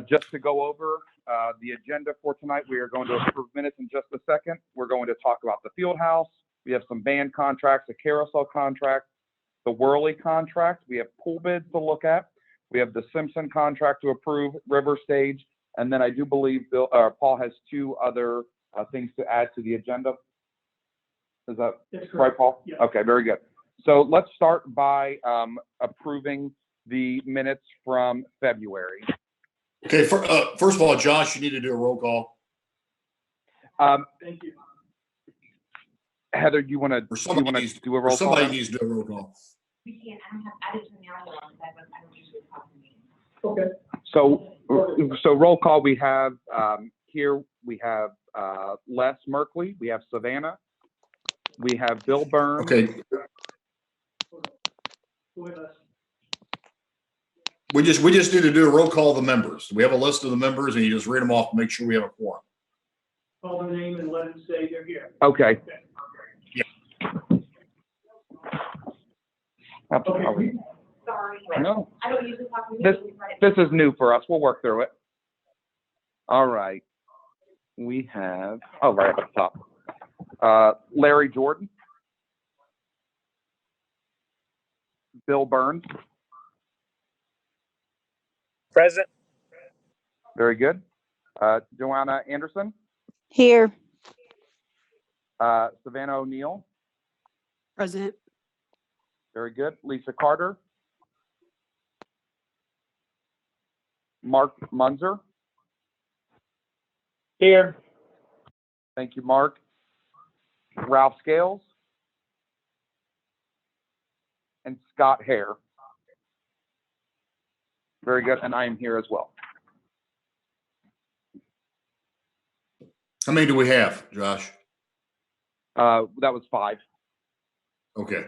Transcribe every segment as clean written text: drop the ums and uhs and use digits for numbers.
Just to go over the agenda for tonight, we are going to approve minutes in just a second. We're going to talk about the field house. We have some band contracts, a carousel contract, the Whirly contract. We have pool bids to look at. We have the Simpson contract to approve, River Stage, and then I do believe Paul has two other things to add to the agenda. Is that right, Paul? Yeah. Okay, very good. So let's start by approving the minutes from February. Okay, first of all, Josh, you need to do a roll call. Thank you. Heather, do you want to do a roll call? Somebody needs to do a roll call. We can't. I don't don't usually talk to me. Okay. So roll call. We have here. We have Les Merkley. We have Savannah. We have Bill Burns. Okay. We just need to do a roll call of the members. We have a list of the members, and you just read them off to make sure we have a quorum. Call their name and let them say they're here. Okay. Yeah. Okay. Sorry. No. I don't usually talk to me. This is new for us. We'll work through it. All right. We have, right up at the top. Larry Jordan. Bill Burns. Present. Very good. Joanna Anderson. Here. Savannah O'Neill. Present. Very good. Lisa Carter. Mark Munzer. Here. Thank you, Mark. Ralph Scales. And Scott Hare. Very good. And I am here as well. How many do we have, Josh? That was 5. Okay.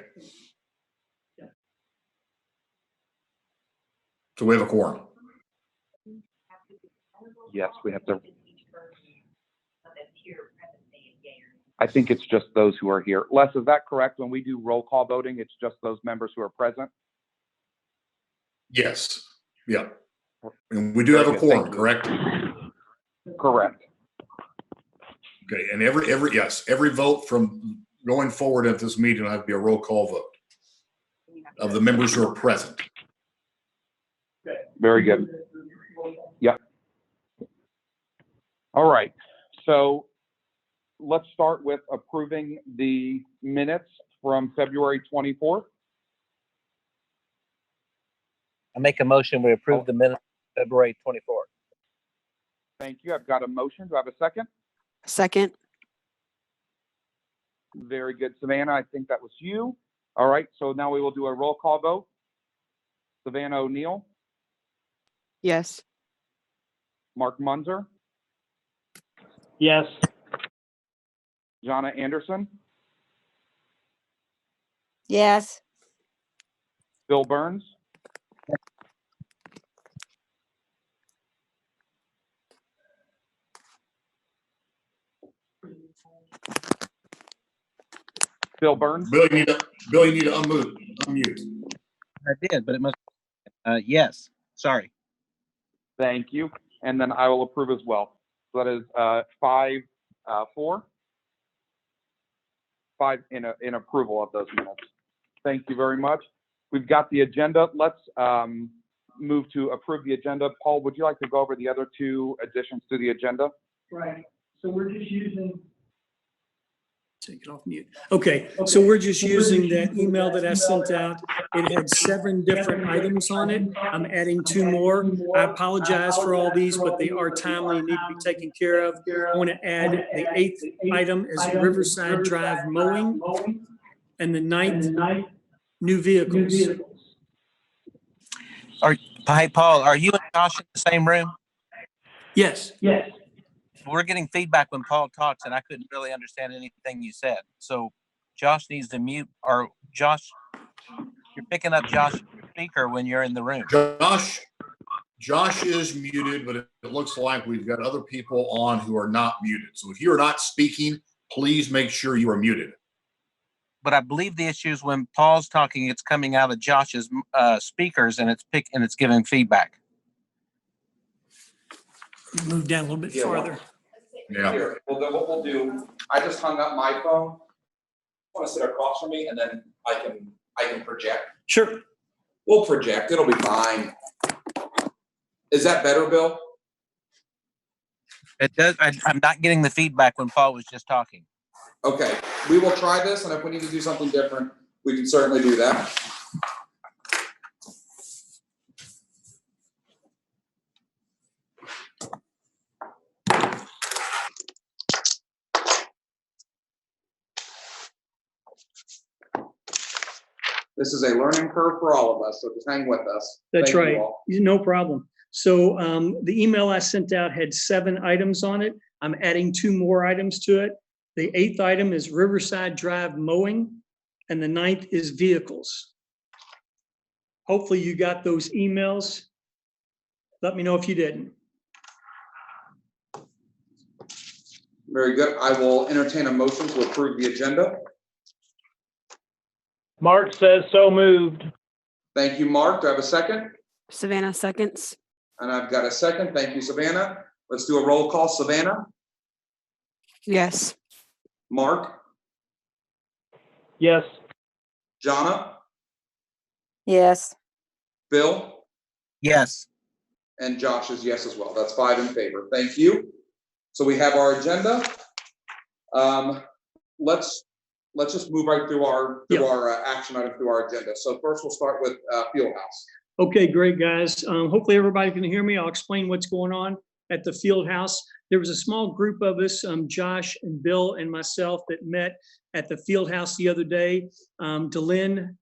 So we have a quorum. Yes, we have to. I think it's just those who are here. Les, is that correct? When we do roll call voting, it's just those members who are present? Yes. Yeah. And we do have a quorum, correct? Correct. Okay. And every vote from going forward at this meeting will have to be a roll call vote of the members who are present. Very good. Yep. All right. So let's start with approving the minutes from February 24th. I make a motion. We approve the minutes of February 24th. Thank you. I've got a motion. Do I have a second? Second. Very good, Savannah. I think that was you. All right. So now we will do a roll call vote. Savannah O'Neill. Yes. Mark Munzer. Yes. Jonna Anderson. Yes. Bill Burns. Bill Burns. Bill, you need to unmute. I did, but it must. Yes. Sorry. Thank you. And then I will approve as well. So that is 5-4. 5 in approval of those minutes. Thank you very much. We've got the agenda. Let's move to approve the agenda. Paul, would you like to go over the other 2 additions to the agenda? Right. So we're just using. Take it off mute. Okay. So we're just using that email that I sent out. It had 7 different items on it. I'm adding 2 more. I apologize for all these, but they are timely and need to be taken care of. I want to add the 8th item is Riverside Drive mowing, and the 9th, new vehicles. Hey, Paul, are you and Josh in the same room? Yes. Yes. We're getting feedback when Paul talks, and I couldn't really understand anything you said. So Josh needs to mute, or Josh, you're picking up Josh's speaker when you're in the room. Josh is muted, but it looks like we've got other people on who are not muted. So if you're not speaking, please make sure you are muted. But I believe the issue is when Paul's talking, it's coming out of Josh's speakers, and it's giving feedback. Move down a little bit Yeah, well- farther. Yeah. Here, well, then what we'll do, I just hung up my phone. Want to sit across from me and then I can project. Sure. We'll project, it'll be fine. Is that better, Bill? It does. I'm not getting the feedback when Paul was just talking. Okay, we will try this, and if we need to do something different, we can certainly do that. This is a learning curve for all of us, so just hang with us. That's Thank you right. all. No problem. So the email I sent out had 7 items on it. I'm adding 2 more items to it. The 8th item is Riverside Drive mowing, and the 9th is vehicles. Hopefully you got those emails. Let me know if you didn't. Very good. I will entertain a motion to approve the agenda. Mark says so moved. Thank you, Mark. Do I have a second? Savannah seconds. And I've got a second. Thank you, Savannah. Let's do a roll call. Savannah, Yes. Mark, Yes. Jonna, Yes. Bill, Yes. and Josh is yes as well. That's 5 in favor. Thank you. So we have our agenda. Let's just move right through our action item through our agenda. So first we'll start with Fieldhouse. Okay, great, guys. Hopefully everybody can hear me. I'll explain what's going on at the field house. There was a small group of us, Josh and Bill and myself, that met at the field house the other day. Delynn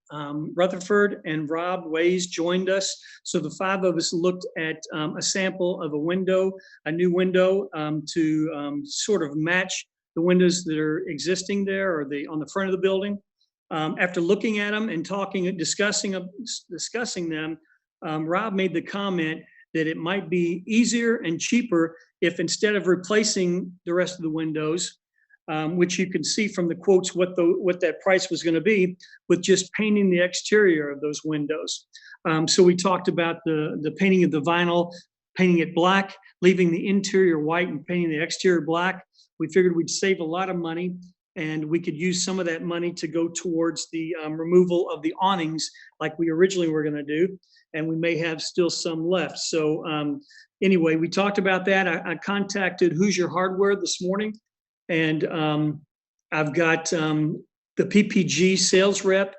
Rutherford and Rob Ways joined us. So the 5 of us looked at a sample of a new window to sort of match the windows that are existing there or on the front of the building. After looking at them and discussing them, Rob made the comment that it might be easier and cheaper if instead of replacing the rest of the windows, which you can see from the quotes what that price was going to be, with just painting the exterior of those windows. So we talked about the painting of the vinyl, painting it black, leaving the interior white and painting the exterior black. We figured we'd save a lot of money, and we could use some of that money to go towards the removal of the awnings like we originally were going to do, and we may have still some left. So anyway, we talked about that. I contacted Hoosier Hardware this morning, and I've got the PPG sales rep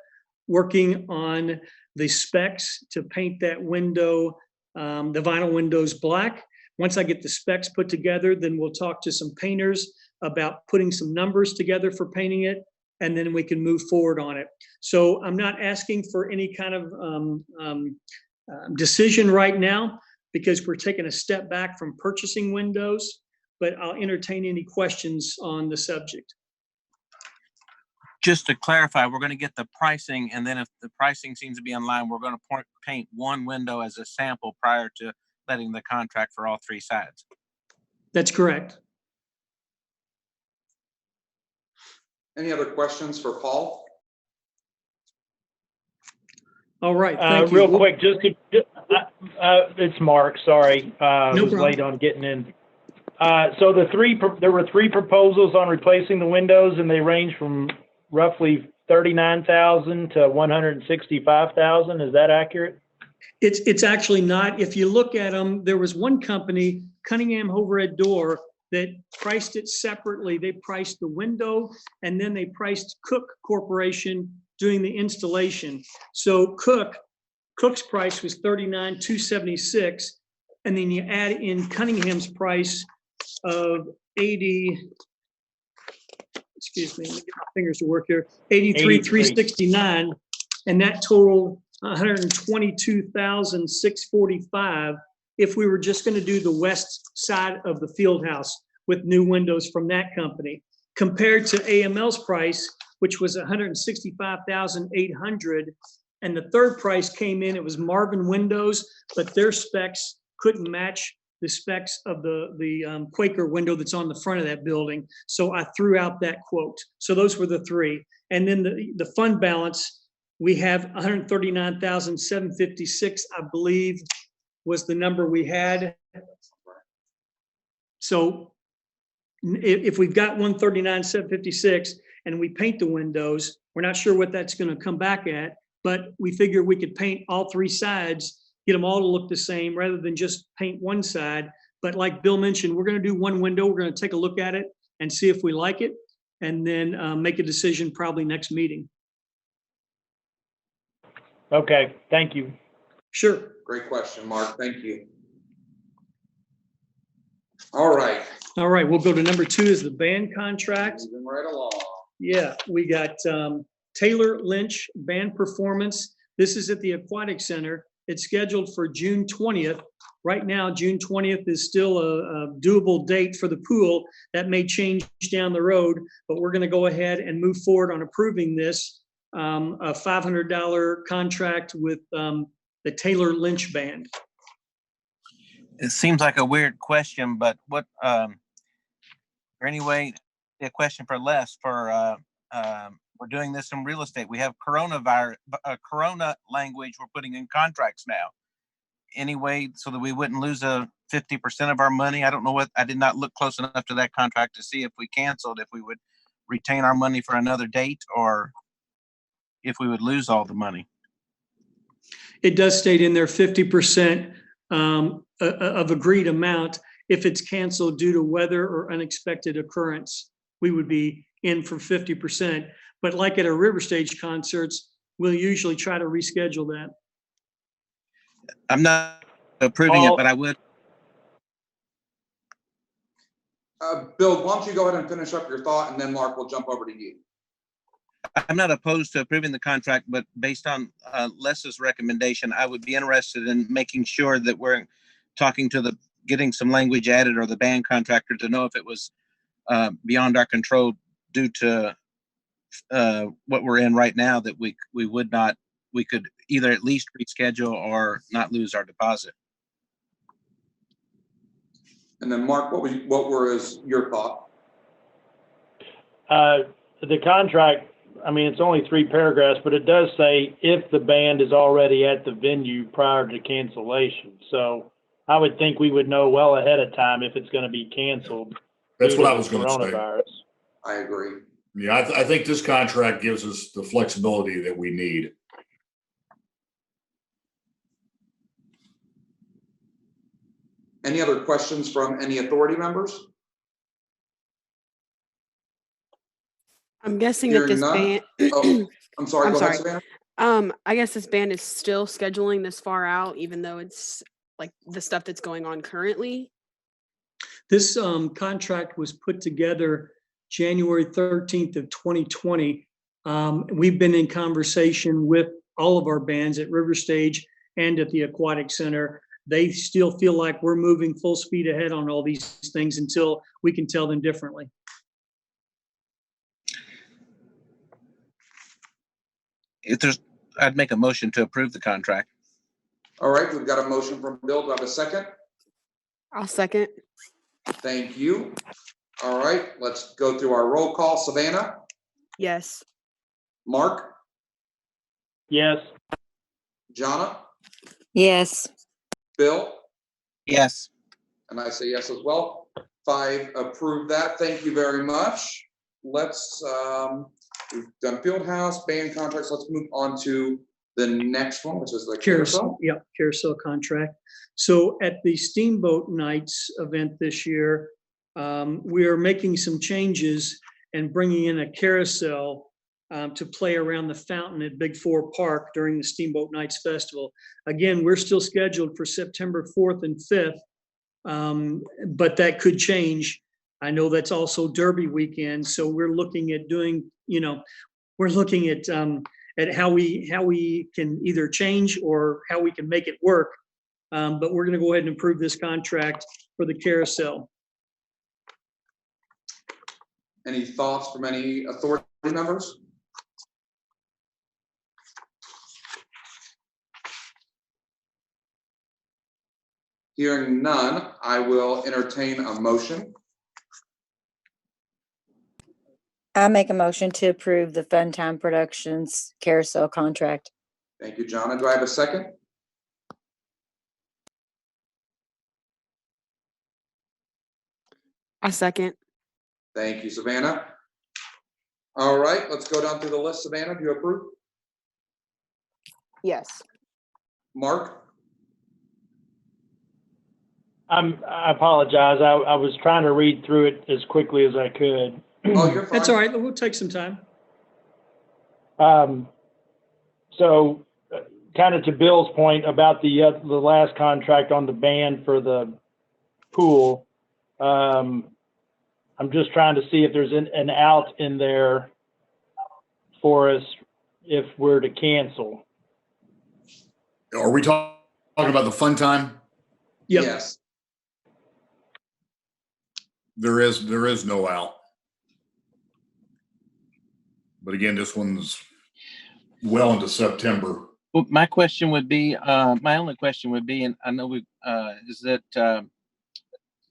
working on the specs to paint that window, the vinyl windows black. Once I get the specs put together, then we'll talk to some painters about putting some numbers together for painting it, and then we can move forward on it. So I'm not asking for any kind of decision right now because we're taking a step back from purchasing windows, but I'll entertain any questions on the subject. Just to clarify, we're going to get the pricing, and then if the pricing seems to be in line, we're going to paint one window as a sample prior to letting the contract for all 3 sides. That's correct. Any other questions for Paul? All right, thank you. Real quick, it's Mark, sorry. I was problem. late on getting in. So there were 3 proposals on replacing the windows, and they range from roughly $39,000 to $165,000. Is that accurate? It's actually not. If you look at them, there was one company, Cunningham Overhead Door, that priced it separately. They priced the window, and then they priced Cook Corporation doing the installation. So Cook's price was $39,276, and then you add in Cunningham's price of 80. Excuse me, let me get my fingers to work here. 83,369, and that totaled 122,645 if we were just going to do the west side of the field house with new windows from that company, compared to AML's price, which was 165,800. And the third price came in, it was Marvin Windows, but their specs couldn't match the specs of the Quaker window that's on the front of that building. So I threw out that quote. So those were the 3. And then the fund balance, we have 139,756, I believe, was the number we had. So if we've got 139,756 and we paint the windows, we're not sure what that's going to come back at, but we figure we could paint all three sides, get them all to look the same rather than just paint one side. But like Bill mentioned, we're going to do one window. We're going to take a look at it and see if we like it, and then make a decision probably next meeting. Okay, thank you. Sure. Great question, Mark. Thank you. All right. All right, we'll go to number 2 is the band contract. Moving right along. Yeah, we got Taylor Lynch band performance. This is at the Aquatic Center. It's scheduled for June 20th. Right now, June 20th is still a doable date for the pool. That may change down the road, but we're going to go ahead and move forward on approving this, a $500 contract with the Taylor Lynch band. It seems like a weird question, but what, or anyway, a question for Les for, we're doing this in real estate. We have coronavirus, corona language we're putting in contracts now. Anyway, so that we wouldn't lose 50% of our money. I don't know what, I did not look close enough to that contract to see if we canceled, if we would retain our money for another date or if we would lose all the money. It does state in there 50% of agreed amount. If it's canceled due to weather or unexpected occurrence, we would be in for 50%. But like at our River Stage concerts, we'll usually try to reschedule that. I'm not approving it, but I would. Bill, why don't you go ahead and finish up your thought, and then Mark will jump over to you. I'm not opposed to approving the contract, but based on Les's recommendation, I would be interested in making sure that we're talking to getting some language added or the band contractor to know if it was beyond our control due to what we're in right now, that we could either at least reschedule or not lose our deposit. And then Mark, what was your thought? The contract, I mean, it's only 3 paragraphs, but it does say if the band is already at the venue prior to cancellation. So I would think we would know well ahead of time if it's going to be canceled. That's due what to I was the going to say. coronavirus. I agree. Yeah, I think this contract gives us the flexibility that we need. Any other questions from any authority members? I'm guessing that Hearing this none? band, Oh, I'm sorry. I'm Go ahead, sorry. Savannah. I guess this band is still scheduling this far out, even though it's like the stuff that's going on currently. This contract was put together January 13th of 2020. We've been in conversation with all of our bands at River Stage and at the Aquatic Center. They still feel like we're moving full speed ahead on all these things until we can tell them differently. I'd make a motion to approve the contract. All right, we've got a motion from Bill. Do I have a second? I'll second. Thank you. All right, let's go through our roll call. Savannah? Yes. Mark? Yes. Jonna? Yes. Bill? Yes. And I say yes as well. 5 approve that. Thank you very much. Let's, we've done field house, band contracts. Let's move on to the next one, which is the carousel. Yeah, carousel contract. So at the Steamboat Nights event this year, we are making some changes and bringing in a carousel to play around the fountain at Big 4 Park during the Steamboat Nights Festival. Again, we're still scheduled for September 4th and 5th, but that could change. I know that's also Derby weekend, so we're looking at doing, we're looking at how we can either change or how we can make it work. But we're going to go ahead and approve this contract for the carousel. Any thoughts from any authority members? Hearing none, I will entertain a motion. I make a motion to approve the Fun Time Productions carousel contract. Thank you, Jonna. Do I have a second? A second. Thank you, Savannah. All right, let's go down through the list. Savannah, do you approve? Yes. Mark? I apologize. I was trying to read through it as quickly as I could. Oh, you're fine. That's all right. We'll take some time. So kind of to Bill's point about the last contract on the band for the pool, I'm just trying to see if there's an out in there for us if we're to cancel. Are we talking about the fun time? Yep. Yes. There is no out. But again, this one's well into September. Well, my question would be, my only question would be, and I know we, is that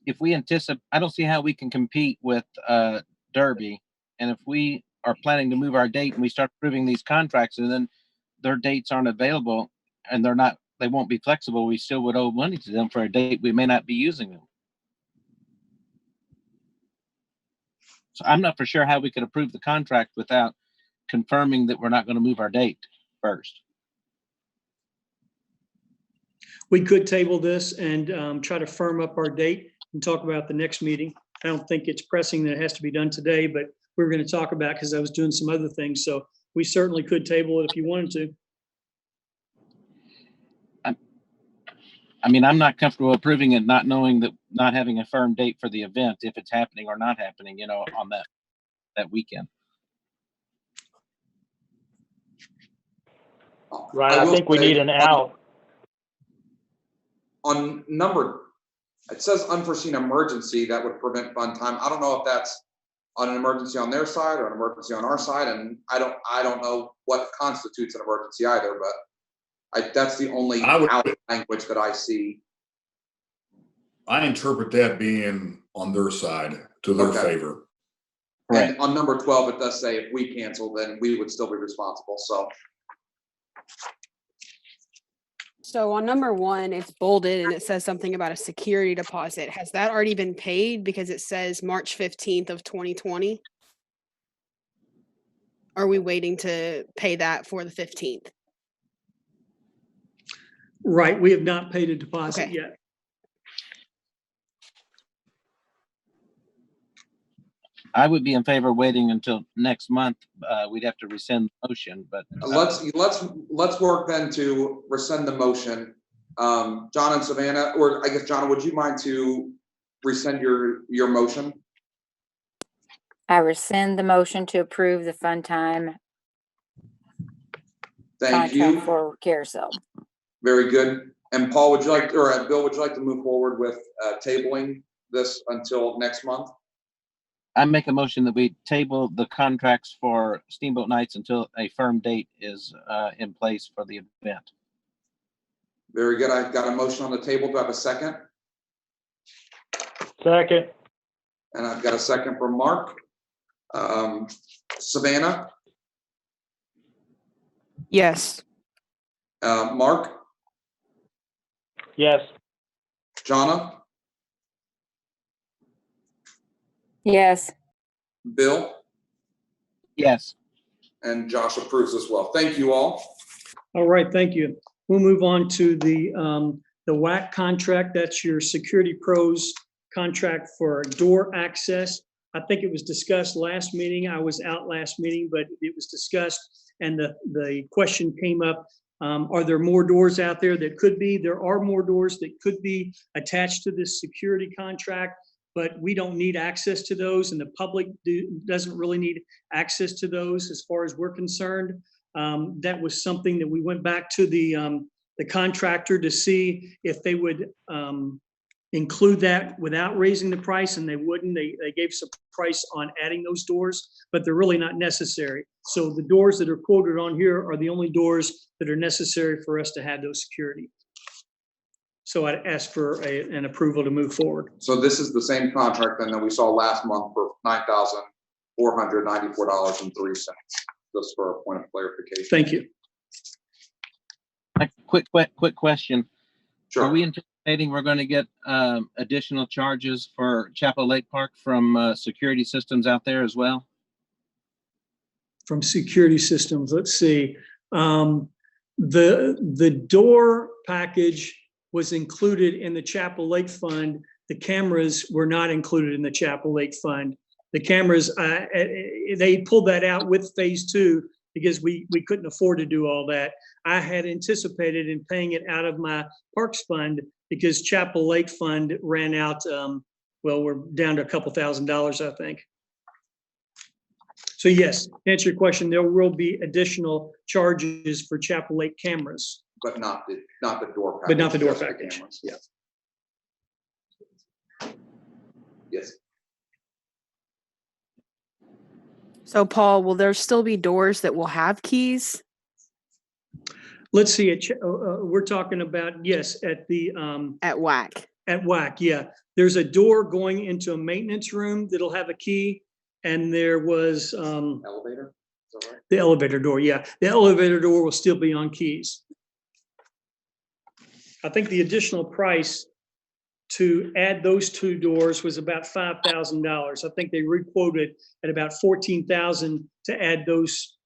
if we anticipate, I don't see how we can compete with Derby. And if we are planning to move our date and we start approving these contracts and then their dates aren't available and they won't be flexible, we still would owe money to them for a date we may not be using them. So I'm not for sure how we could approve the contract without confirming that we're not going to move our date first. We could table this and try to firm up our date and talk about the next meeting. I don't think it's pressing that it has to be done today, but we're going to talk about because I was doing some other things. So we certainly could table it if you wanted to. I mean, I'm not comfortable approving it, not knowing that, not having a firm date for the event, if it's happening or not happening, on that weekend. Right. I think we need an out. On number, it says unforeseen emergency that would prevent fun time. I don't know if that's on an emergency on their side or an emergency on our side, and I don't know what constitutes an emergency either, but that's the only out language that I see. I interpret that being on their side, to their favor. Right. And on number 12, it does say if we cancel, then we would still be responsible. So on number 1, it's bolded and it says something about a security deposit. Has that already been paid? Because it says March 15th of 2020. Are we waiting to pay that for the 15th? Right. We have not paid a deposit Okay. yet. I would be in favor of waiting until next month. We'd have to rescind the motion, but Let's work then to rescind the motion. John and Savannah, or I guess John, would you mind to rescind your motion? I rescind the motion to approve the fun time Thank you. contract for carousel. Very good. And Paul, would you like, or Bill, would you like to move forward with tabling this until next month? I make a motion that we table the contracts for Steamboat Nights until a firm date is in place for the event. Very good. I've got a motion on the table. Do I have a second? Second. And I've got a second from Mark. Savannah? Yes. Mark? Yes. Jonna? Yes. Bill? Yes. And Josh approves as well. Thank you all. All right. Thank you. We'll move on to the WAC contract. That's your Security Pros contract for door access. I think it was discussed last meeting. I was out last meeting, but it was discussed and the question came up. Are there more doors out there that could be? There are more doors that could be attached to this security contract, but we don't need access to those and the public doesn't really need access to those as far as we're concerned. That was something that we went back to the contractor to see if they would include that without raising the price, and they wouldn't. They gave some price on adding those doors, but they're really not necessary. So the doors that are quoted on here are the only doors that are necessary for us to have those security. So I'd ask for an approval to move forward. So this is the same contract then that we saw last month for $9,494.03, just for a point of clarification. Thank you. Quick question. Sure. Are we stating we're going to get additional charges for Chapel Lake Park from security systems out there as well? From security systems, let's see. The door package was included in the Chapel Lake Fund. The cameras were not included in the Chapel Lake Fund. The cameras, they pulled that out with phase 2 because we couldn't afford to do all that. I had anticipated in paying it out of my Parks Fund because Chapel Lake Fund ran out, well, we're down to a couple $1,000s, I think. So yes, to answer your question, there will be additional charges for Chapel Lake cameras. But not the door package. But not the door just package, cameras. yeah. Yes. So Paul, will there still be doors that will have keys? Let's see, we're talking about, yes, at the, At WAC. at WAC, yeah. There's a door going into a maintenance room that'll have a key. And there was Elevator, is that right? the elevator door, yeah. The elevator door will still be on keys. I think the additional price to add those 2 doors was about $5,000. I think they requoted at about $14,000 to add those,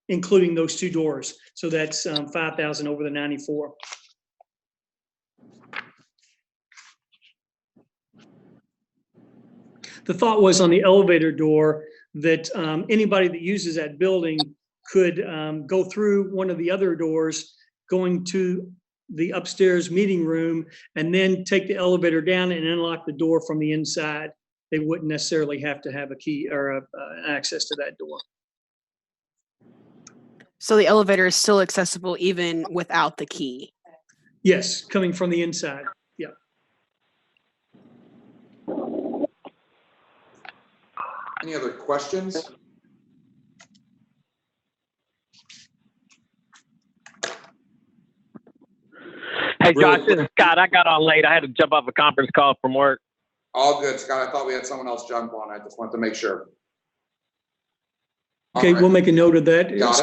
including those 2 doors. So that's $5,000 over the 94. The thought was on the elevator door that anybody that uses that building could go through one of the other doors, going to the upstairs meeting room, and then take the elevator down and unlock the door from the inside. They wouldn't necessarily have to have a key or access to that door. So the elevator is still accessible even without the key? Yes, coming from the inside, yeah. Any other questions? Hey, Really Josh, this is Scott. I got on late. I had to jump off a conference call from work. All good, Scott. I thought we had someone else jump on. I just wanted to make sure. Okay, All right. we'll make a note of that. Got it.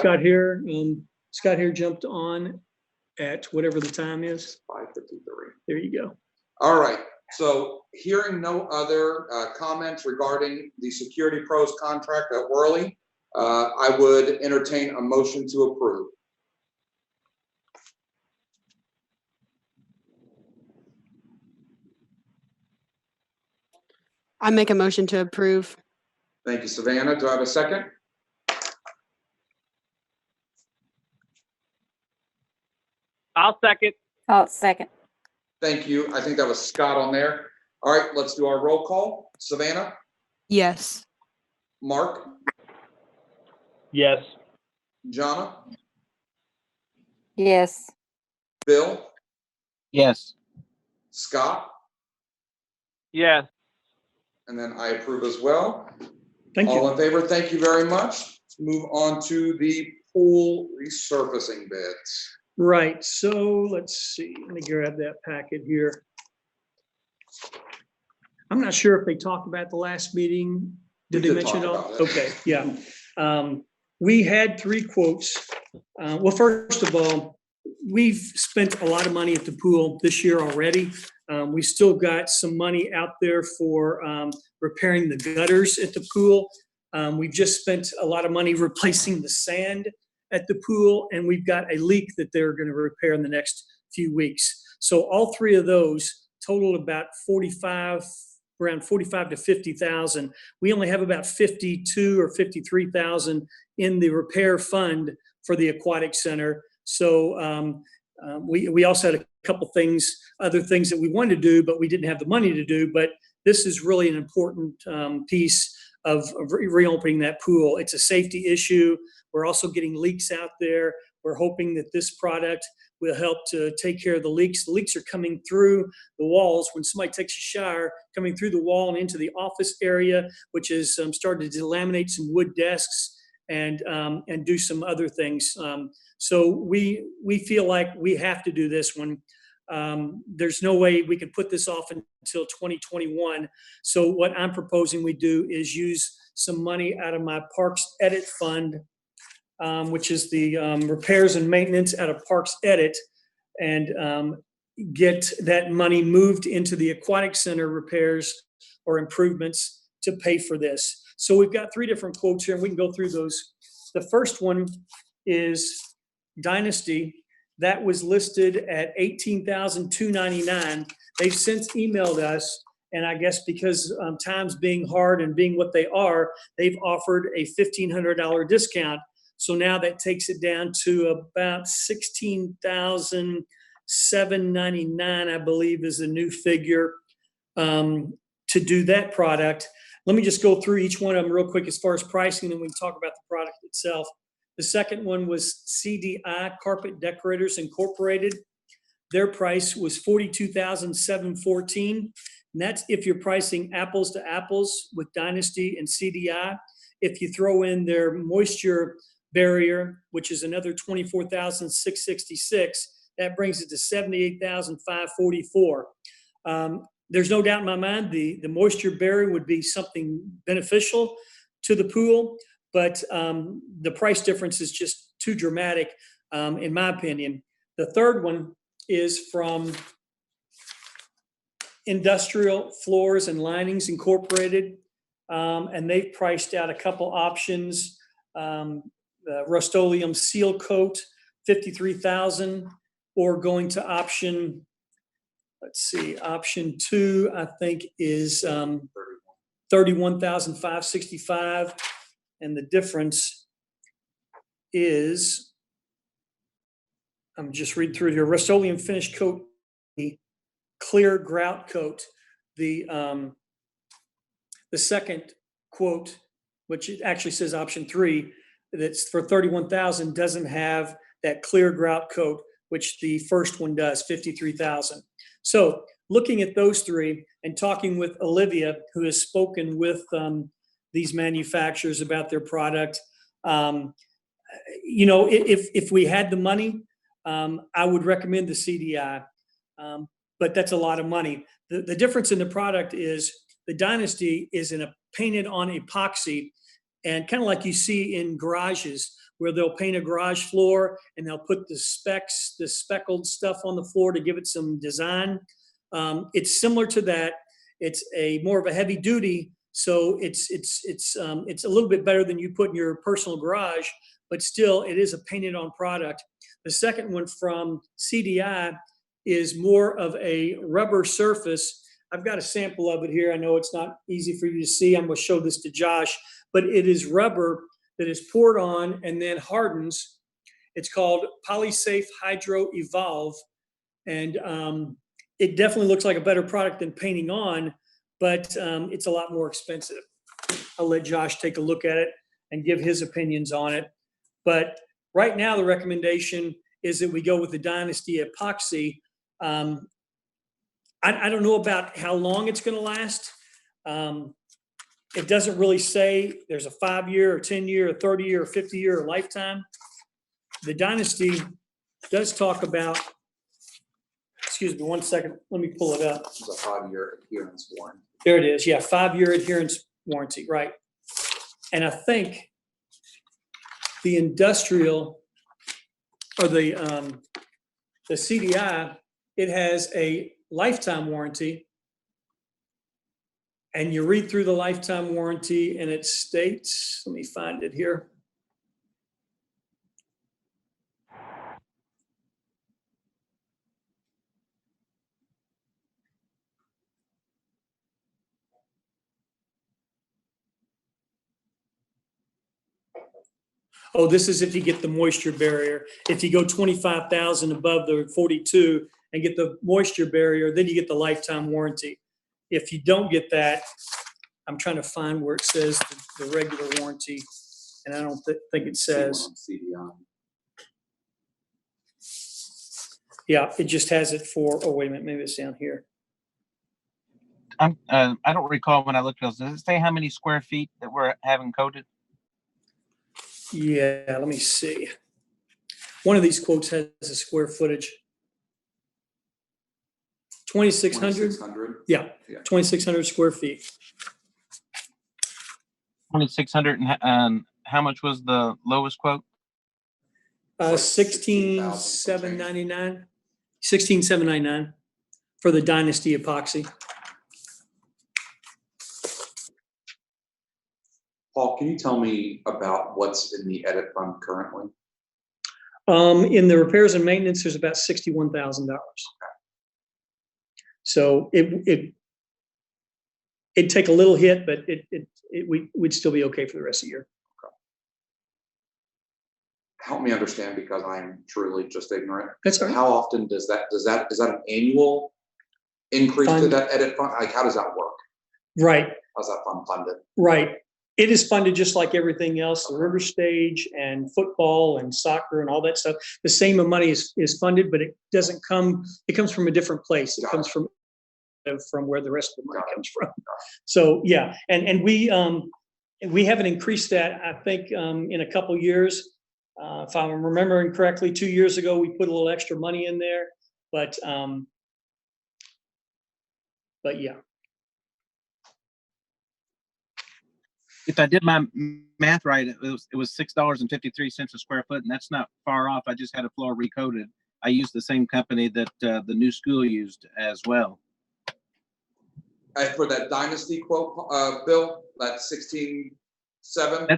Scott here jumped on at whatever the time is. 5:53. There you go. All right, so hearing no other comments regarding the Security Pros contract at Worley, I would entertain a motion to approve. I make a motion to approve. Thank you, Savannah. Do I have a second? I'll second. Oh, second. Thank you. I think that was Scott on there. All right, let's do our roll call. Savannah, Yes. Mark, Yes. Jonna, Yes. Bill, Yes. Scott, Yes. and then I approve as well. Thank you. All in favor, thank you very much. Let's move on to the pool resurfacing bids. Right, so let's see, let me grab that packet here. I'm not sure if they talked about the last meeting. Did We they did mention it talk all? about it. Okay, yeah. We had 3 quotes. Well, first of all, we've spent a lot of money at the pool this year already. We still got some money out there for repairing the gutters at the pool. We've just spent a lot of money replacing the sand at the pool, and we've got a leak that they're going to repair in the next few weeks. So all 3 of those totaled about around 45 to 50,000. We only have about 52 or 53,000 in the repair fund for the aquatic center. So we also had a couple things, other things that we wanted to do, but we didn't have the money to do. But this is really an important piece of reopening that pool. It's a safety issue. We're also getting leaks out there. We're hoping that this product will help to take care of the leaks. The leaks are coming through the walls when somebody takes a shower, coming through the wall and into the office area, which is starting to delaminate some wood desks and do some other things. So we feel like we have to do this one. There's no way we can put this off until 2021. So what I'm proposing we do is use some money out of my Parks Edit Fund, which is the repairs and maintenance out of Parks Edit, and get that money moved into the aquatic center repairs or improvements to pay for this. So we've got 3 different quotes here, and we can go through those. The first one is Dynasty. That was listed at $18,299. They've since emailed us, and I guess because times being hard and being what they are, they've offered a $1,500 discount. So now that takes it down to about $16,799, I believe, is the new figure to do that product. Let me just go through each one of them real quick as far as pricing, and we can talk about the product itself. The second one was CDI, Carpet Decorators Incorporated. Their price was $42,714. And that's if you're pricing apples to apples with Dynasty and CDI. If you throw in their moisture barrier, which is another $24,666, that brings it to $78,544. There's no doubt in my mind the moisture barrier would be something beneficial to the pool, but the price difference is just too dramatic, in my opinion. The third one is from Industrial Floors and Linings Incorporated, and they've priced out a couple options. The Rust-Oleum Seal Coat, $53,000, or going to option, let's see, option 2, I think is $31,565, and the difference is, I'm just reading through here, Rust-Oleum Finish Coat, the Clear Grout Coat. The second quote, which it actually says option 3, that's for $31,000, doesn't have that clear grout coat, which the first one does, $53,000. So looking at those 3 and talking with Olivia, who has spoken with these manufacturers about their product, you know, if we had the money, I would recommend the CDI, but that's a lot of money. The difference in the product is the Dynasty is in a painted on epoxy, and kind of like you see in garages where they'll paint a garage floor and they'll put the specks, the speckled stuff on the floor to give it some design. It's similar to that. It's a more of a heavy duty, so it's a little bit better than you put in your personal garage, but still it is a painted on product. The second one from CDI is more of a rubber surface. I've got a sample of it here. I know it's not easy for you to see. I'm going to show this to Josh, but it is rubber that is poured on and then hardens. It's called Polysafe Hydro Evolve, and it definitely looks like a better product than painting on, but it's a lot more expensive. I'll let Josh take a look at it and give his opinions on it. But right now, the recommendation is that we go with the Dynasty epoxy. I don't know about how long it's going to last. It doesn't really say there's a 5-year or 10-year or 30-year or 50-year or lifetime. The Dynasty does talk about, excuse me 1 second, let me pull it up. It's a 5-year adherence warranty. There it is, yeah, 5-year adherence warranty, right. And I think the industrial, or the CDI, it has a lifetime warranty. And you read through the lifetime warranty and it states, let me find it here. Oh, this is if you get the moisture barrier. If you go 25,000 above the 42 and get the moisture barrier, then you get the lifetime warranty. If you don't get that, I'm trying to find where it says the regular warranty, and I don't think it says. CDI. Yeah, it just has it for, oh, wait a minute, maybe it's down here. I don't recall when I looked at those. Does it say how many square feet that we're having coated? Yeah, let me see. One of these quotes has a square footage. 2,600? Yeah, 2,600 square feet. 2,600, and how much was the lowest quote? 16,799. $16,799 for the Dynasty epoxy. Paul, can you tell me about what's in the edit fund currently? In the repairs and maintenance, there's about $61,000. So it'd take a little hit, but we'd still be okay for the rest of the year. Help me understand, because I'm truly just ignorant. That's all right. How often is that an annual increase to Fund. that edit fund? Like, how does that work? Right, How's that fund funded? right. It is funded just like everything else, the river stage and football and soccer and all that stuff. The same money is funded, but it comes from a different place. It comes from where the rest of the money comes from. So, yeah, and we haven't increased that, I think, in a couple years. If I'm remembering correctly, 2 years ago, we put a little extra money in there, but yeah. If I did my math right, it was $6.53 a square foot, and that's not far off. I just had a floor recoated. I used the same company that the new school used as well. For that Dynasty quote, Bill, that's 16.7.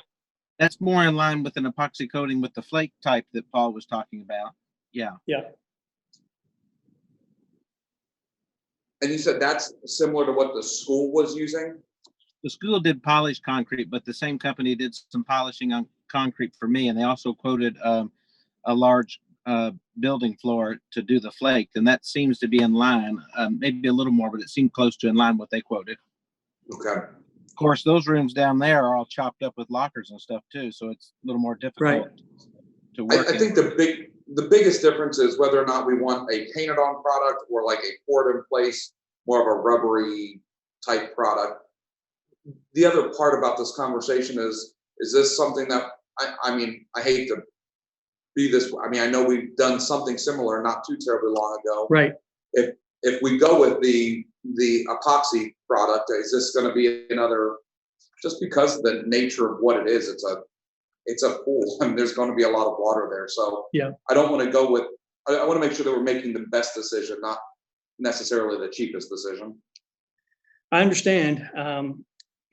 That's more in line with an epoxy coating with the flake type that Paul was talking about. Yeah. Yeah. And you said that's similar to what the school was using? The school did polished concrete, but the same company did some polishing on concrete for me, and they also quoted a large building floor to do the flake, and that seems to be in line, maybe a little more, but it seemed close to in line what they quoted. Okay. Of course, those rooms down there are all chopped up with lockers and stuff too, so it's a little more difficult to work. I think the biggest difference is whether or not we want a painted on product or like a poured in place, more of a rubbery type product. The other part about this conversation is this something that, I mean, I hate to be this, I mean, I know we've done something similar not too terribly long ago. Right. If we go with the epoxy product, is this going to be another, just because of the nature of what it is, it's a pool and there's going to be a lot of water there. So yeah, I don't want to go with, I want to make sure that we're making the best decision, not necessarily the cheapest decision. I understand.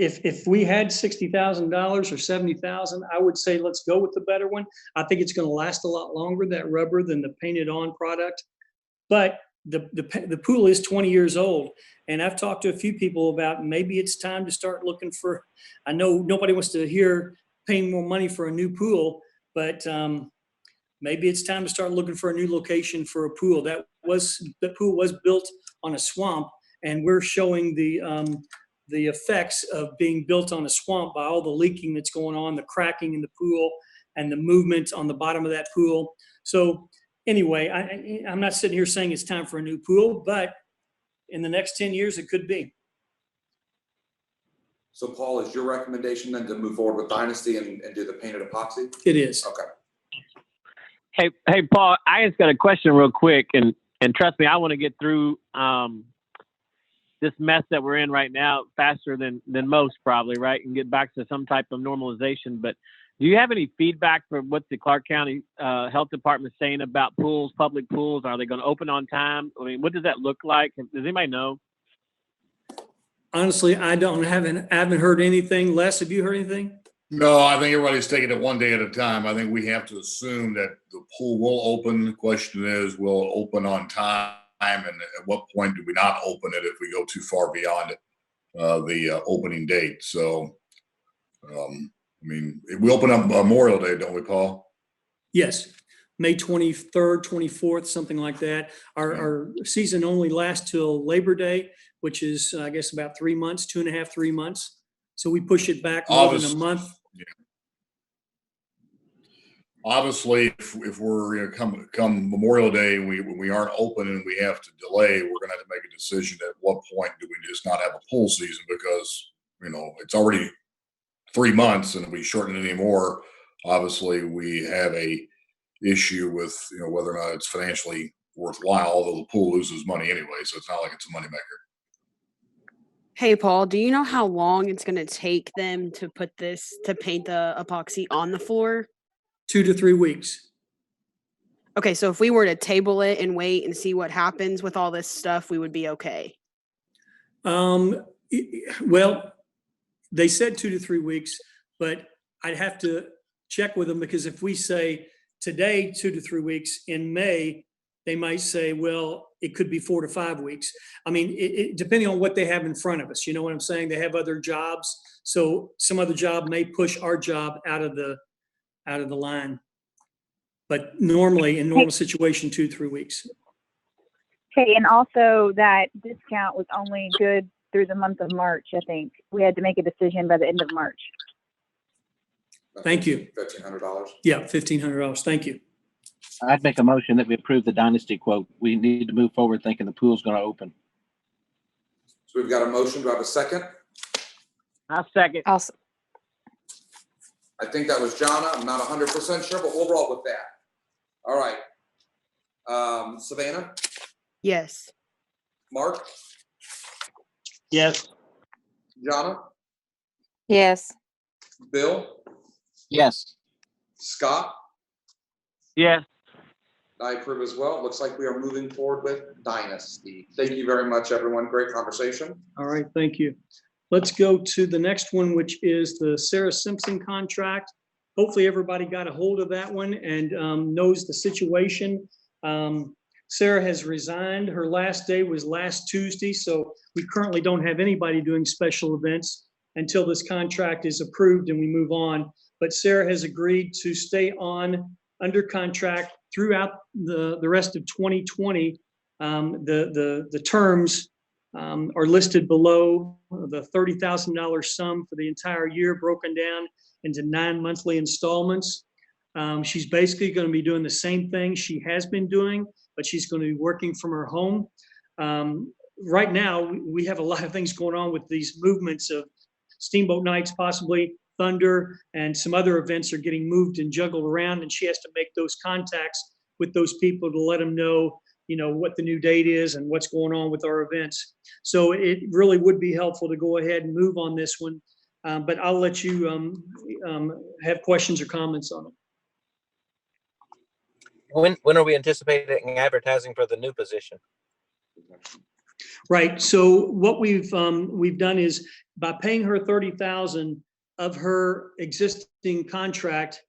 If we had $60,000 or $70,000, I would say let's go with the better one. I think it's going to last a lot longer, that rubber, than the painted on product. But the pool is 20 years old, and I've talked to a few people about maybe it's time to start looking for. I know nobody wants to hear paying more money for a new pool, but maybe it's time to start looking for a new location for a pool. That pool was built on a swamp, and we're showing the effects of being built on a swamp by all the leaking that's going on, the cracking in the pool, and the movement on the bottom of that pool. So anyway, I'm not sitting here saying it's time for a new pool, but in the next 10 years, it could be. So Paul, is your recommendation then to move forward with Dynasty and do the painted epoxy? It is. Okay. Hey, Paul, I just got a question real quick, and trust me, I want to get through this mess that we're in right now faster than most probably, right? And get back to some type of normalization. But do you have any feedback from what the Clark County Health Department is saying about pools, public pools? Are they going to open on time? I mean, what does that look like? Does anybody know? Honestly, I haven't heard anything. Les, have you heard anything? No, I think everybody's taking it one day at a time. I think we have to assume that the pool will open. The question is, will it open on time? And at what point do we not open it if we go too far beyond the opening date? So, I mean, we open up Memorial Day, don't we, Paul? Yes. May 23rd, 24th, something like that. Our season only lasts till Labor Day, which is, I guess, about 3 months, 2.5, 3 months. So we push it back more than a month. Yeah. Obviously, if we're come Memorial Day and we aren't open and we have to delay, we're going to have to make a decision at what point do we just not have a pool season, because, you know, it's already 3 months, and if we shorten it anymore, obviously we have a issue with, you know, whether or not it's financially worthwhile, although the pool loses money anyway, so it's not like it's a moneymaker. Hey, Paul, do you know how long it's going to take them to paint the epoxy on the floor? 2 to 3 weeks. Okay, so if we were to table it and wait and see what happens with all this stuff, we would be okay. Well, they said 2 to 3 weeks, but I'd have to check with them because if we say today, 2 to 3 weeks, in May, they might say, well, it could be 4 to 5 weeks. I mean, depending on what they have in front of us, you know what I'm saying? They have other jobs. So some other job may push our job out of the line. But normally, in normal situation, 2 to 3 weeks. Okay, and also that discount was only good through the month of March, I think. We had to make a decision by the end of March. Thank you. $1,500. Yeah, $1,500. Thank you. I'd make a motion that we approve the Dynasty quote. We need to move forward thinking the pool's going to open. So we've got a motion. Do I have a second? I'll second. I'll, I think that was Jonna. I'm not 100% sure, but we'll roll with that. All right. Savannah, Yes. Mark, Yes. Jonna, yes. Bill, Yes. Scott. Yes. I approve as well. It looks like we are moving forward with Dynasty. Thank you very much, everyone. Great conversation. All right, thank you. Let's go to the next one, which is the Sarah Simpson contract. Hopefully everybody got a hold of that one and knows the situation. Sarah has resigned. Her last day was last Tuesday, so we currently don't have anybody doing special events until this contract is approved and we move on. But Sarah has agreed to stay on under contract throughout the rest of 2020. The terms are listed below. The $30,000 sum for the entire year broken down into 9 monthly installments. She's basically going to be doing the same thing she has been doing, but she's going to be working from her home. Right now, we have a lot of things going on with these movements of Steamboat Nights, possibly Thunder, and some other events are getting moved and juggled around, and she has to make those contacts with those people to let them know, you know, what the new date is and what's going on with our events. So it really would be helpful to go ahead and move on this one, but I'll let you have questions or comments on it. When are we anticipating advertising for the new position? Right. So what we've done is by paying her $30,000 of her existing contract,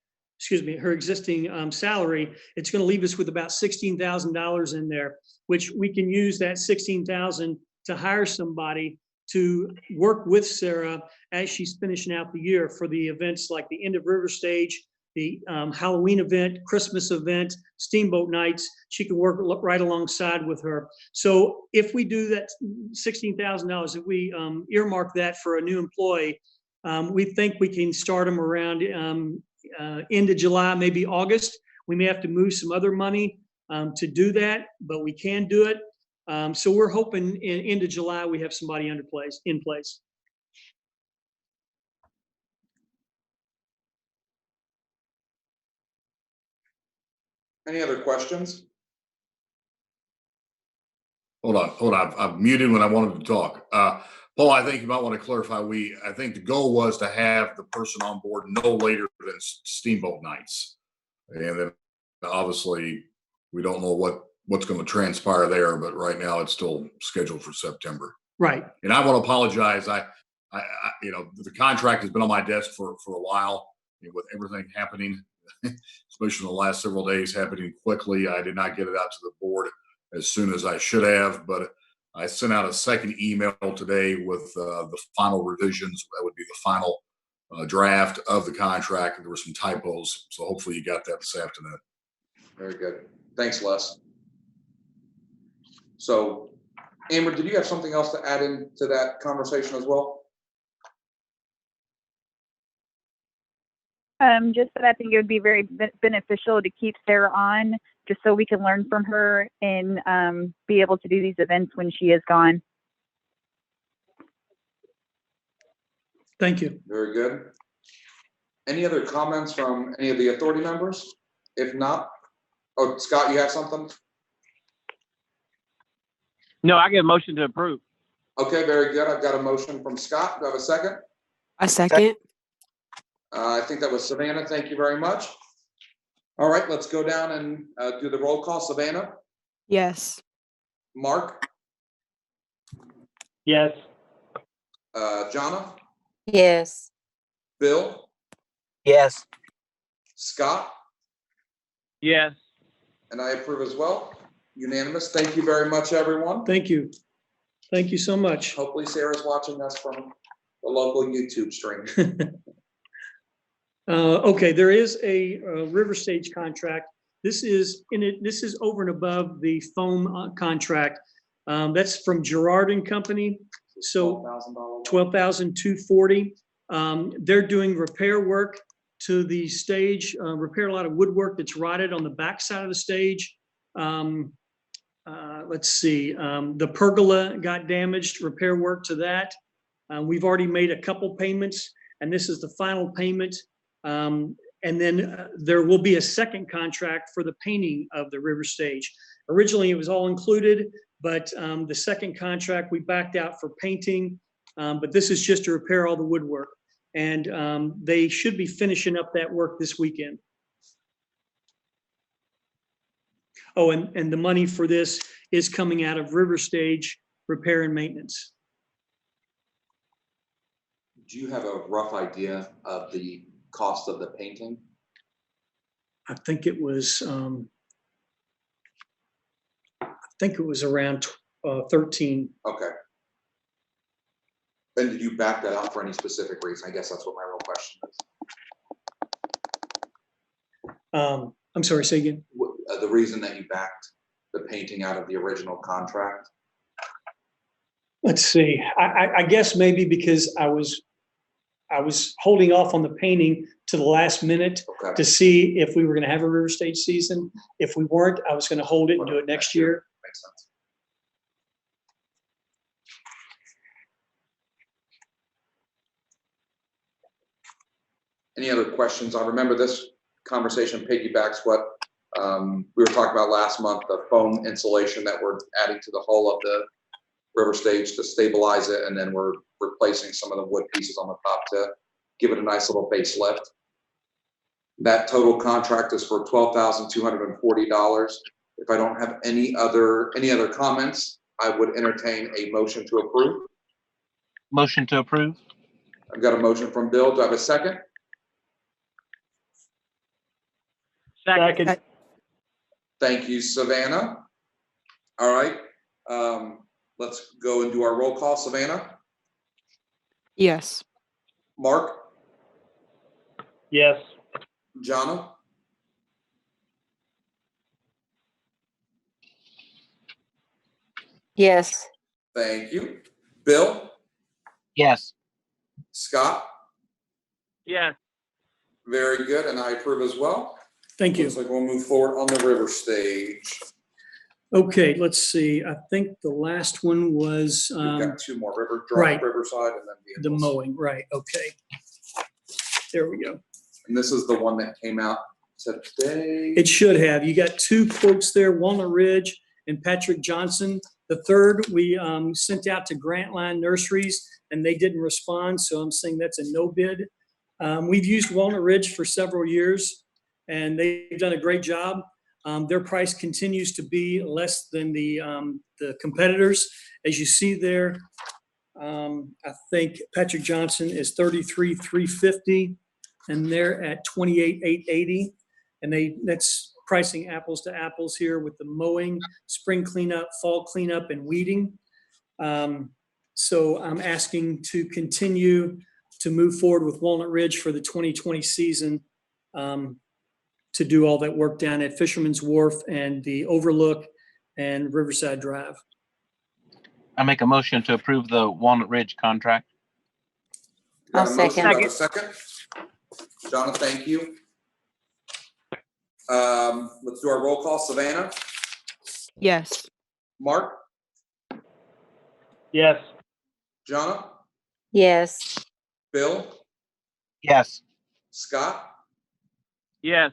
her existing salary, it's going to leave us with about $16,000 in there, which we can use that $16,000 to hire somebody to work with Sarah as she's finishing out the year for the events like the End of River Stage, the Halloween event, Christmas event, Steamboat Nights. She can work right alongside with her. So if we do that $16,000, if we earmark that for a new employee, we think we can start them around end of July, maybe August. We may have to move some other money to do that, but we can do it. So we're hoping end of July we have somebody in place. Any other questions? Hold on. I've muted when I wanted to talk. Paul, I think you might want to clarify. I think the goal was to have the person on board no later than Steamboat Nights. And then obviously we don't know what's going to transpire there, but right now it's still scheduled for September. Right. And I want to apologize. I the contract has been on my desk for a while, with everything happening, especially in the last several days happening quickly. I did not get it out to the board as soon as I should have, but I sent out a second email today with the final revisions. That would be the final draft of the contract. There were some typos, so hopefully you got that this afternoon. Very good. Thanks, Les. So, Amber, did you have something else to add into that conversation as well? Just that I think it would be very beneficial to keep Sarah on, just so we can learn from her and be able to do these events when she is gone. Thank you. Very good. Any other comments from any of the authority members? If not, oh, Scott, you have something? No, I get a motion to approve. Okay, very good. I've got a motion from Scott. Do I have a second? A second. I think that was Savannah. Thank you very much. All right, let's go down and do the roll call. Savannah, Yes. Mark, Yes. Jonna, Yes. Bill, Yes. Scott, Yes. and I approve as well. Unanimous. Thank you very much, everyone. Thank you. Thank you so much. Hopefully Sarah's watching us from the local YouTube stream. Okay, there is a River Stage contract. This is this is over and above the foam contract. That's from Gerard and Company. So $12,000. $12,240. They're doing repair work to the stage, repair a lot of woodwork that's rotted on the back side of the stage. Let's see, the pergola got damaged, repair work to that. We've already made a couple payments, and this is the final payment. And then there will be a second contract for the painting of the river stage. Originally, it was all included, but the second contract, we backed out for painting. But this is just to repair all the woodwork. And they should be finishing up that work this weekend. Oh, and the money for this is coming out of River Stage repair and maintenance. Do you have a rough idea of the cost of the painting? I think it was around 13. Okay. And did you back that out for any specific reason? I guess that's what my real question is. I'm sorry, say again. The reason that you backed the painting out of the original contract? Let's see. I guess maybe because I was holding off on the painting to the last minute Okay. to see if we were going to have a River Stage season. If we weren't, I was going to hold it and do it next year. Makes sense. Any other questions? I remember this conversation piggybacks what we were talking about last month, the foam insulation that we're adding to the hull of the river stage to stabilize it, and then we're replacing some of the wood pieces on the top to give it a nice little facelift. That total contract is for $12,240. If I don't have any other comments, I would entertain a motion to approve. Motion to approve. I've got a motion from Bill. Do I have a second? Second. Thank you, Savannah. All right, let's go and do our roll call. Savannah, Yes. Mark, Yes. Jonna, Yes. thank you. Bill, Yes. Scott, Yes. very good, and I approve as well. Thank you. Looks like we'll move forward on the river stage. Okay, let's see. I think the last one was We've got two more, right. Riverside, and then the vehicles. mowing, right, okay. There we go. And this is the one that came out today. It should have. You got two quotes there, Walnut Ridge and Patrick Johnson. The third, we sent out to Grantline Nurseries and they didn't respond, so I'm saying that's a no bid. We've used Walnut Ridge for several years and they've done a great job. Their price continues to be less than the competitors. As you see there, I think Patrick Johnson is $33,350 and they're at $28,880. And that's pricing apples to apples here with the mowing, spring cleanup, fall cleanup, and weeding. So I'm asking to continue to move forward with Walnut Ridge for the 2020 season to do all that work down at Fisherman's Wharf and the Overlook and Riverside Drive. I make a motion to approve the Walnut Ridge contract. Got a I'll motion, second. do I have a second? Jonna, thank you. Let's do our roll call. Savannah, Yes. Mark, Yes. Jonna, Yes. Bill, Yes. Scott, Yes.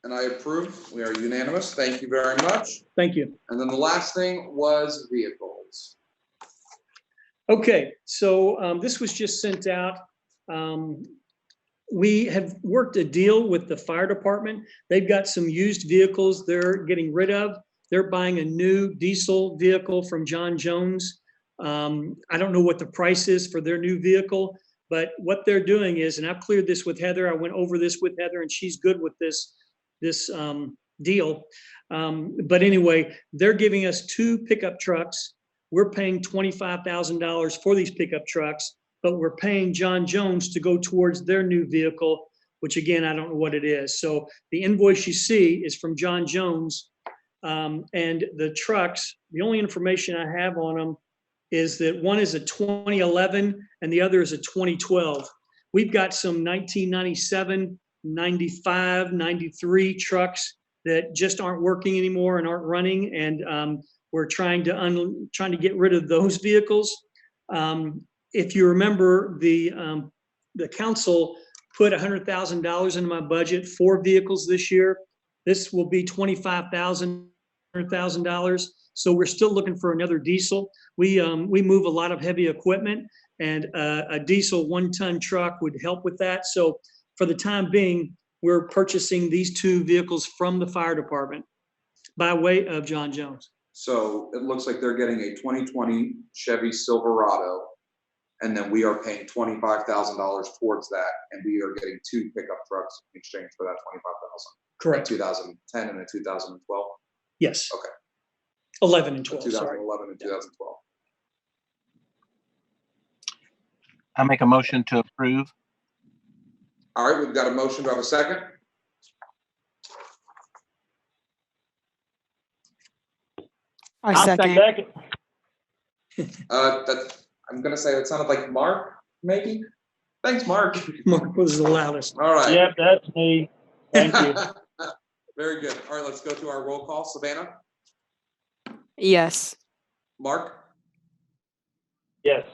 and I approve. We are unanimous. Thank you very much. Thank you. And then the last thing was vehicles. Okay, so this was just sent out. we have worked a deal with the fire department. They've got some used vehicles they're getting rid of. They're buying a new diesel vehicle from John Jones. I don't know what the price is for their new vehicle, but what they're doing is, and I've cleared this with Heather. I went over this with Heather, and she's good with this deal. But anyway, they're giving us 2 pickup trucks. We're paying $25,000 for these pickup trucks, but we're paying John Jones to go towards their new vehicle, which again, I don't know what it is. So the invoice you see is from John Jones. And the trucks, the only information I have on them is that one is a 2011 and the other is a 2012. We've got some 1997, 95, 93 trucks that just aren't working anymore and aren't running. And we're trying to get rid of those vehicles. If you remember, the council put $100,000 into my budget for vehicles this year. This will be $25,000. So we're still looking for another diesel. We move a lot of heavy equipment, and a diesel 1-ton truck would help with that. So for the time being, we're purchasing these 2 vehicles from the fire department by way of John Jones. So it looks like they're getting a 2020 Chevy Silverado, and then we are paying $25,000 towards that, and we are getting 2 pickup trucks in exchange for that $25,000. Correct. 2010 and a 2012. Yes. Okay. 11 and 12. 2011 and 2012. I make a motion to approve. All right, we've got a motion. Do I have a second? I second. I'm gonna say it sounded like Mark, maybe. Thanks, Mark. Mark was the loudest. All right. Yep, that's me. Thank you. Very good. All right, let's go to our roll call. Savannah, Yes. Mark, Yes.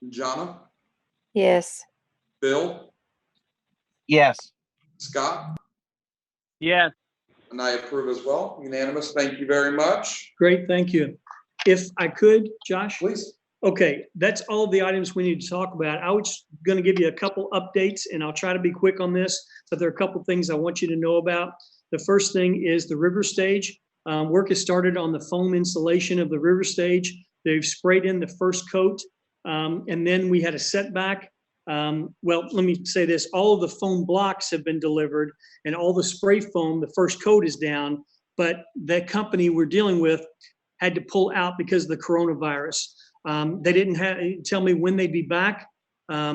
Jonna, Yes. Bill, Yes. Scott, Yes. and I approve as well. Unanimous. Thank you very much. Great, thank you. If I could, Josh? Please. Okay, that's all the items we need to talk about. I was going to give you a couple updates, and I'll try to be quick on this, but there are a couple things I want you to know about. The first thing is the river stage. Work has started on the foam insulation of the river stage. They've sprayed in the first coat, and then we had a setback. Well, let me say this. All of the foam blocks have been delivered, and all the spray foam, the first coat is down, but that company we're dealing with had to pull out because of the coronavirus. They didn't tell me when they'd be back.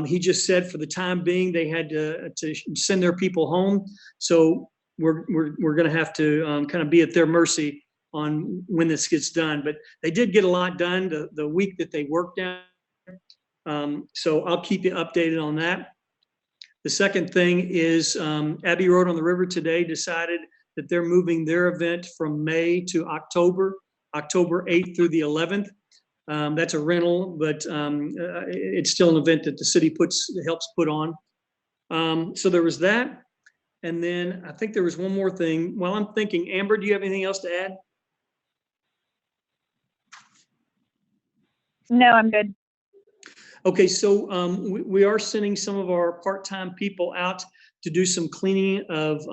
He just said for the time being, they had to send their people home. So we're going to have to kind of be at their mercy on when this gets done. But they did get a lot done the week that they worked down. So I'll keep you updated on that. The second thing is Abbey Road on the River today decided that they're moving their event from May to October 8th through the 11th. That's a rental, but it's still an event that the city helps put on. So there was that. And then I think there was one more thing. While I'm thinking, Amber, do you have anything else to add? No, I'm good. Okay, so we are sending some of our part-time people out to do some cleaning of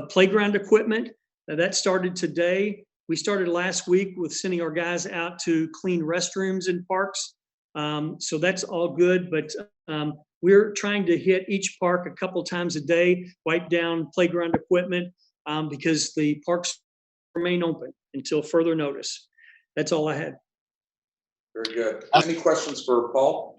playground equipment. That started today. We started last week with sending our guys out to clean restrooms in parks. So that's all good, but we're trying to hit each park a couple times a day, wipe down playground equipment because the parks remain open until further notice. That's all I had. Very good. Any questions for Paul?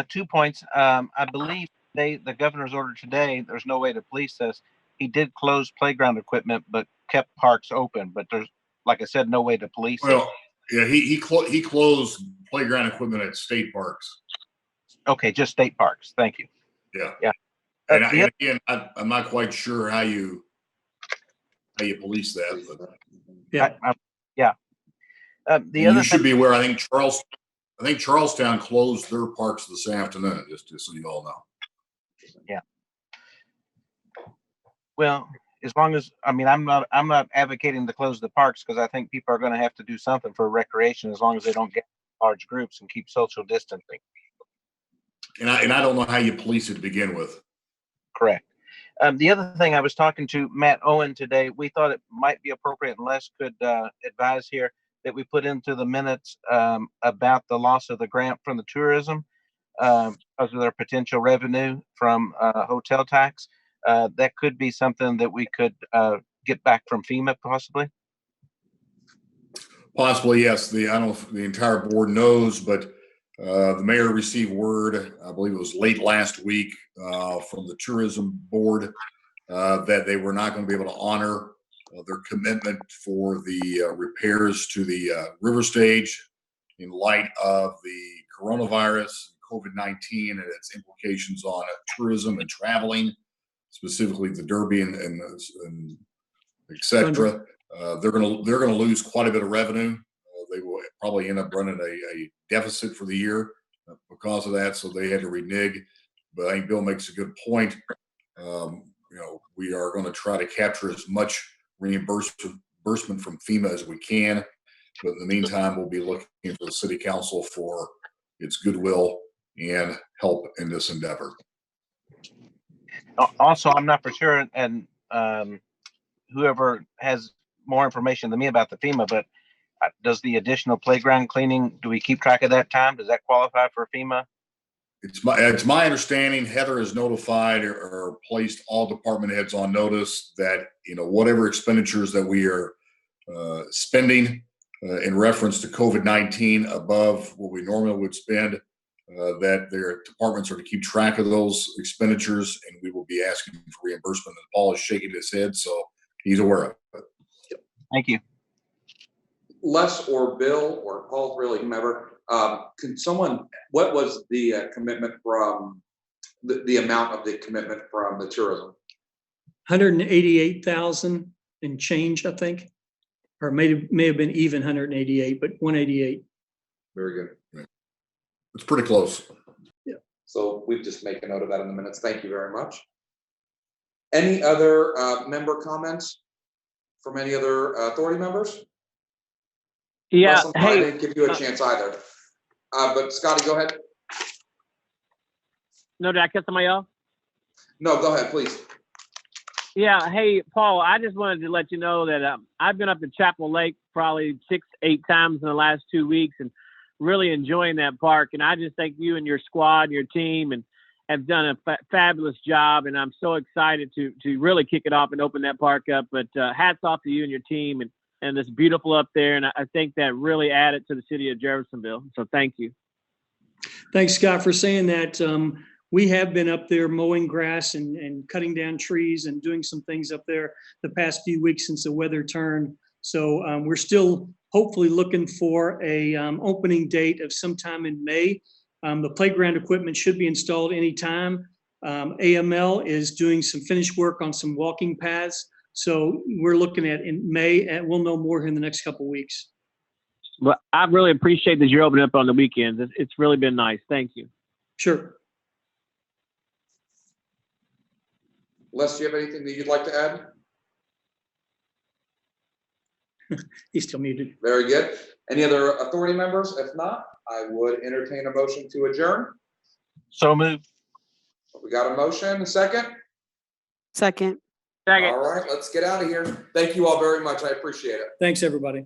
2 points. I believe the governor's order today, there's no way to police this. He did close playground equipment, but kept parks open. But there's, like I said, no way to police it. Well, yeah, he closed playground equipment at state parks. Okay, just state parks. Thank you. Yeah. Yeah. And again, I'm not quite sure how you police that, but Yeah. Yeah. The and other you should thing, be aware. I think Charlestown closed their parks this afternoon. Just so you all know. yeah. Well, as long as I'm not advocating to close the parks because I think people are going to have to do something for recreation as long as they don't get large groups and keep social distancing. And I don't know how you police it to begin with. Correct. The other thing, I was talking to Matt Owen today. We thought it might be appropriate, and Les could advise here, that we put into the minutes about the loss of the grant from the tourism because of their potential revenue from hotel tax. That could be something that we could get back from FEMA possibly. Possibly, yes. I don't know if the entire board knows, but the mayor received word, I believe it was late last week, from the tourism board that they were not going to be able to honor their commitment for the repairs to the river stage in light of the coronavirus, COVID-19, and its implications on tourism and traveling, specifically the Derby and et cetera. They're gonna lose quite a bit of revenue. They will probably end up running a deficit for the year because of that. So they had to renege. But I think Bill makes a good point. We are going to try to capture as much reimbursement from FEMA as we can. But in the meantime, we'll be looking for the city council for its goodwill and help in this endeavor. Also, I'm not for sure, and whoever has more information than me about the FEMA, but does the additional playground cleaning, do we keep track of that time? Does that qualify for FEMA? It's my understanding Heather has notified or placed all department heads on notice that, whatever expenditures that we are spending in reference to COVID-19 above what we normally would spend, that their departments are to keep track of those expenditures, and we will be asking for reimbursement. And Paul is shaking his head, so he's aware of it. Thank you. Les or Bill or Paul, really, whomever, what was the commitment from, the amount of the commitment from the tourism? 188,000 and change, I think, or may have been even 188, but 188. Very good. Yeah. It's pretty close. Yeah. So we just make a note of that in the minutes. Thank you very much. Any other member comments from any other authority members? Yeah. Listen, I didn't give you a chance either. But Scotty, go ahead. No, did I cut somebody off? No, go ahead, please. Yeah. Hey, Paul, I just wanted to let you know that I've been up to Chapel Lake probably 6-8 times in the last 2 weeks and really enjoying that park. And I just think you and your squad and your team and have done a fabulous job. And I'm so excited to really kick it off and open that park up. But hats off to you and your team. And it's beautiful up there. And I think that really added to the city of Jeffersonville. So thank you. Thanks, Scott, for saying that. We have been up there mowing grass and cutting down trees and doing some things up there the past few weeks since the weather turned. So we're still hopefully looking for a opening date of sometime in May. The playground equipment should be installed anytime. AML is doing some finished work on some walking paths. So we're looking at in May, and we'll know more in the next couple of weeks. Well, I really appreciate that you're opening up on the weekends. It's really been nice. Thank you. Sure. Les, do you have anything that you'd like to add? He's still muted. Very good. Any other authority members? If not, I would entertain a motion to adjourn. So moved. We got a motion, a second? Second. Second. All right, let's get out of here. Thank you all very much. I appreciate it. Thanks, everybody.